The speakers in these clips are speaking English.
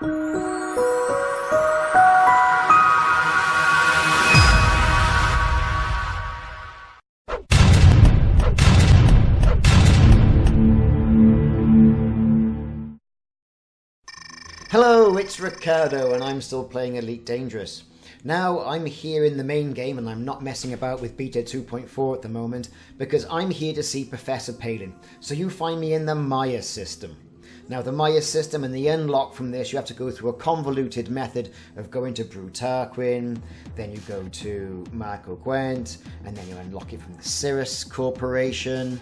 Hello, it's Ricardo and I'm still playing Elite Dangerous. Now I'm here in the main game and I'm not messing about with beta 2.4 at the moment because I'm here to see Professor Palin. So you find me in the Maia system. Now the Maia system and the unlock from this, you have to go through a convoluted method of going to Tarquin, then you go to Qwent, and then you unlock it from the Sirius Corporation.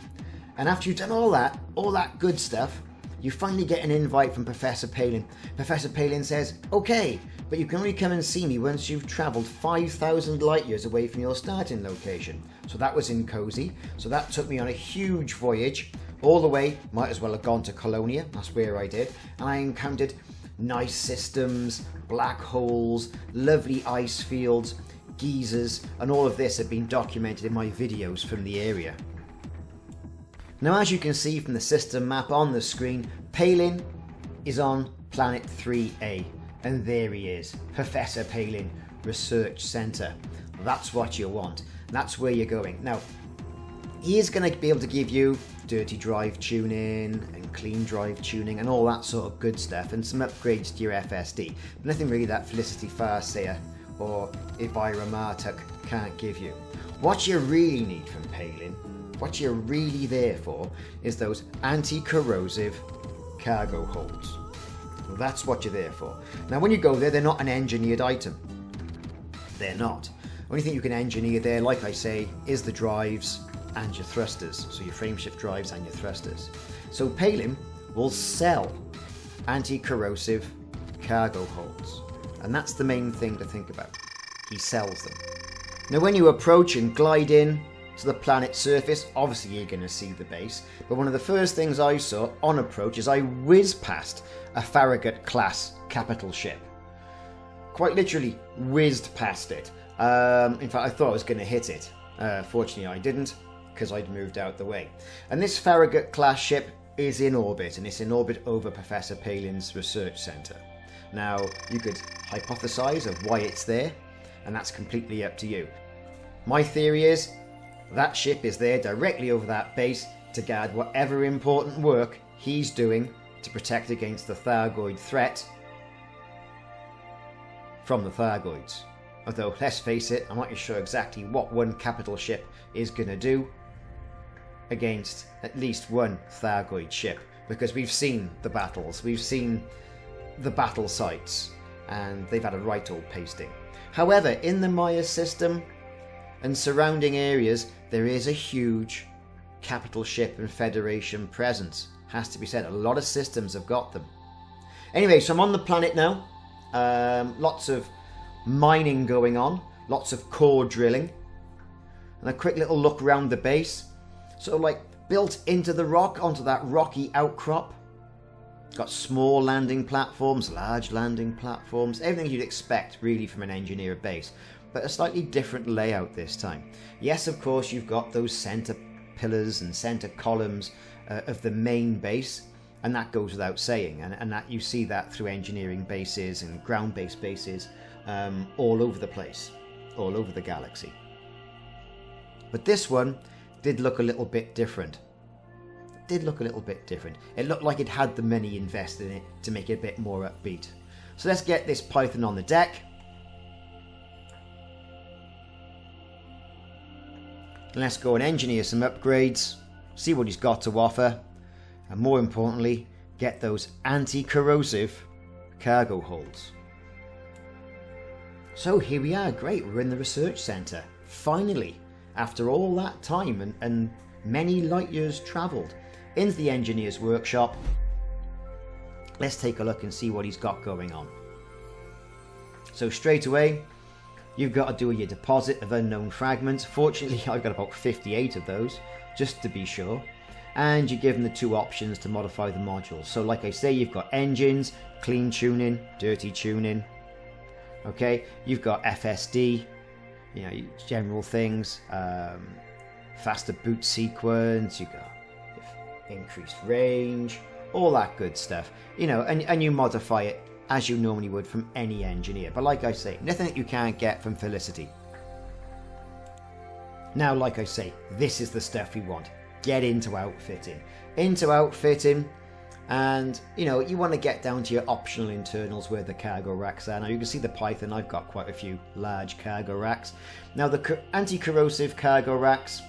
And after you've done all that good stuff, you finally get an invite from Professor Palin. Professor Palin says, okay, but you can only come and see me once you've travelled 5,000 light years away from your starting location. So that was in Cozy. So that took me on a huge voyage all the way, might as well have gone to Colonia, that's where I did. And I encountered nice systems, black holes, lovely ice fields, geysers, and all of this had been documented in my videos from the area. Now, as you can see from the system map on the screen, Palin is on planet 3A. And there he is, Professor Palin Research Centre. That's what you want. That's where you're going. Now, he is going to be able to give you dirty drive tuning and clean drive tuning and all that sort of good stuff and some upgrades to your FSD. But nothing really that Felicity Farseer or Evira Martuk can't give you. What you really need from Palin, what you're really there for, is those anti-corrosive cargo holds. Well, that's what you're there for. Now when you go there, they're not an engineered item. They're not. Only thing you can engineer there, like I say, is the drives and your thrusters. So your frameshift drives and your thrusters. So Palin will sell anti-corrosive cargo holds. And that's the main thing to think about. He sells them. Now when you approach and glide in to the planet's surface, obviously you're going to see the base, but one of the first things I saw on approach is I whizzed past a Farragut class capital ship. Quite literally whizzed past it. In fact, I thought I was going to hit it. Fortunately I didn't, because I'd moved out the way. And this Farragut class ship is in orbit, and it's in orbit over Professor Palin's Research Centre. Now, you could hypothesize of why it's there, and that's completely up to you. My theory is that ship is there directly over that base to guard whatever important work he's doing to protect against the Thargoid threat from the Thargoids. Although, let's face it, I'm not really sure exactly what one capital ship is going to do against at least one Thargoid ship, because we've seen the battles, we've seen the battle sites, and they've had a right old pasting. However, in the Maia system and surrounding areas, there is a huge capital ship and Federation presence. Has to be said, a lot of systems have got them. Anyway, so I'm on the planet now. Lots of mining going on, lots of core drilling, and a quick little look around the base. Sort of like built into the rock, onto that rocky outcrop. Got small landing platforms, large landing platforms, everything you'd expect really from an engineer base, but a slightly different layout this time. Yes, of course, you've got those centre pillars and centre columns of the main base, and that goes without saying, and that you see that through engineering bases and ground-based bases all over the place, all over the galaxy. But this one did look a little bit different. It looked like it had the money invested in it to make it a bit more upbeat. So let's get this Python on the deck. And let's go and engineer some upgrades, see what he's got to offer, and more importantly, get those anti-corrosive cargo holds. So here we are, great, we're in the research centre. Finally, after all that time and many light years travelled, into the engineer's workshop. Let's take a look and see what he's got going on. So straight away, you've got to do your deposit of unknown fragments. Fortunately, I've got about 58 of those, just to be sure. And you're given the two options to modify the modules. So like I say, you've got engines, clean tuning, dirty tuning. Okay, you've got FSD, you know, general things, faster boot sequence, you've got increased range, all that good stuff, you know, and you modify it as you normally would from any engineer. But like I say, nothing that you can't get from Felicity. Now, like I say, this is the stuff we want. Get into outfitting. And, you know, you want to get down to your optional internals where the cargo racks are. Now, you can see the Python. I've got quite a few large cargo racks. Now, the anti-corrosive cargo racks,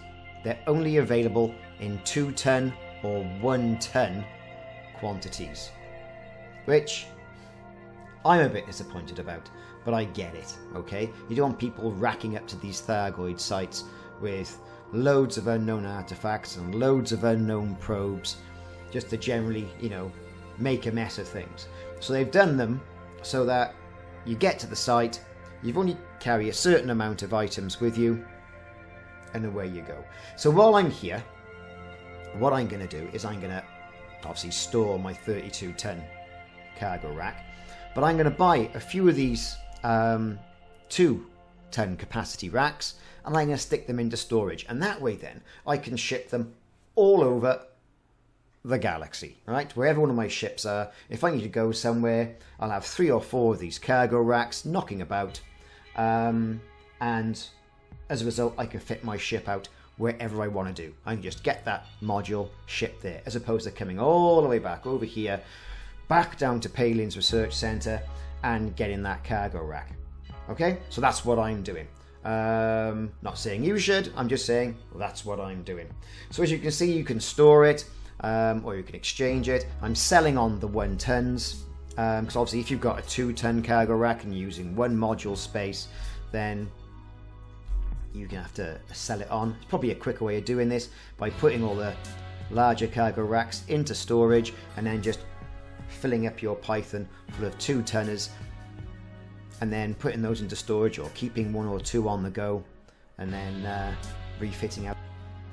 they're only available in 2-ton or 1-ton quantities, which I'm a bit disappointed about, but I get it, okay? You don't want people racking up to these Thargoid sites with loads of unknown artifacts and loads of unknown probes just to generally, you know, make a mess of things. So they've done them so that you get to the site, you've only carry a certain amount of items with you, and away you go. So while I'm here, what I'm going to do is I'm going to obviously store my 32-ton cargo rack, but I'm going to buy a few of these 2-ton capacity racks, and I'm going to stick them into storage, and that way then I can ship them all over the galaxy, right? Wherever one of my ships are. If I need to go somewhere, I'll have 3 or 4 of these cargo racks knocking about, and as a result I can fit my ship out wherever I want to do. I can just get that module shipped there, as opposed to coming all the way back over here, back down to Palin's Research Centre and getting that cargo rack. Okay, so that's what I'm doing. Not saying you should, I'm just saying, well, that's what I'm doing. So as you can see, you can store it, or you can exchange it. I'm selling on the 1-tons, because obviously if you've got a 2-ton cargo rack and you're using 1 module space, then you're going to have to sell it on. It's probably a quicker way of doing this by putting all the larger cargo racks into storage and then just filling up your Python full of 2-tonners and then putting those into storage, or keeping 1 or 2 on the go and then refitting out.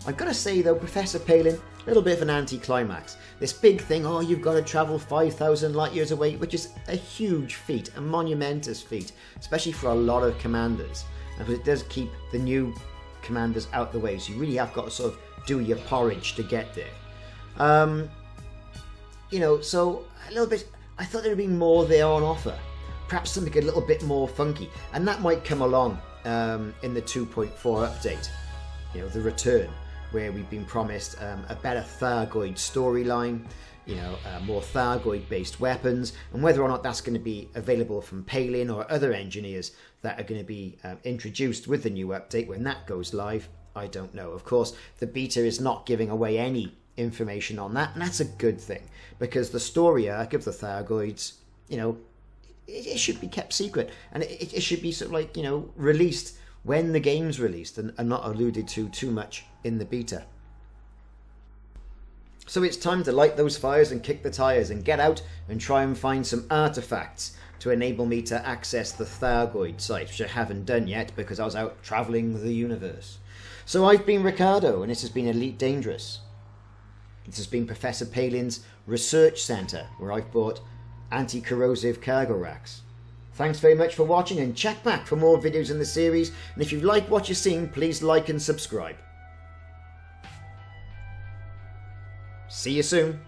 I've got to say though, Professor Palin, a little bit of an anti-climax. This big thing, oh, you've got to travel 5,000 light years away, which is a huge feat, a monumentous feat, especially for a lot of commanders. And it does keep the new commanders out the way, so you really have got to sort of do your porridge to get there. You know, so a little bit, I thought there would be more there on offer. Perhaps something a little bit more funky, and that might come along in the 2.4 update, you know, the return, where we've been promised a better Thargoid storyline, you know, more Thargoid based weapons, and whether or not that's going to be available from Palin or other engineers that are going to be introduced with the new update when that goes live, I don't know. Of course, the beta is not giving away any information on that, and that's a good thing, because the story arc of the Thargoids, you know, it should be kept secret, and it should be sort of like, you know, released when the game's released and not alluded to too much in the beta. So it's time to light those fires and kick the tires and get out and try and find some artifacts to enable me to access the Thargoid site, which I haven't done yet because I was out travelling the universe. So I've been Ricardo, and this has been Elite Dangerous. This has been Professor Palin's Research Centre, where I've bought anti-corrosive cargo racks. Thanks very much for watching, and check back for more videos in the series, and if you like what you're seeing, please like and subscribe. See you soon.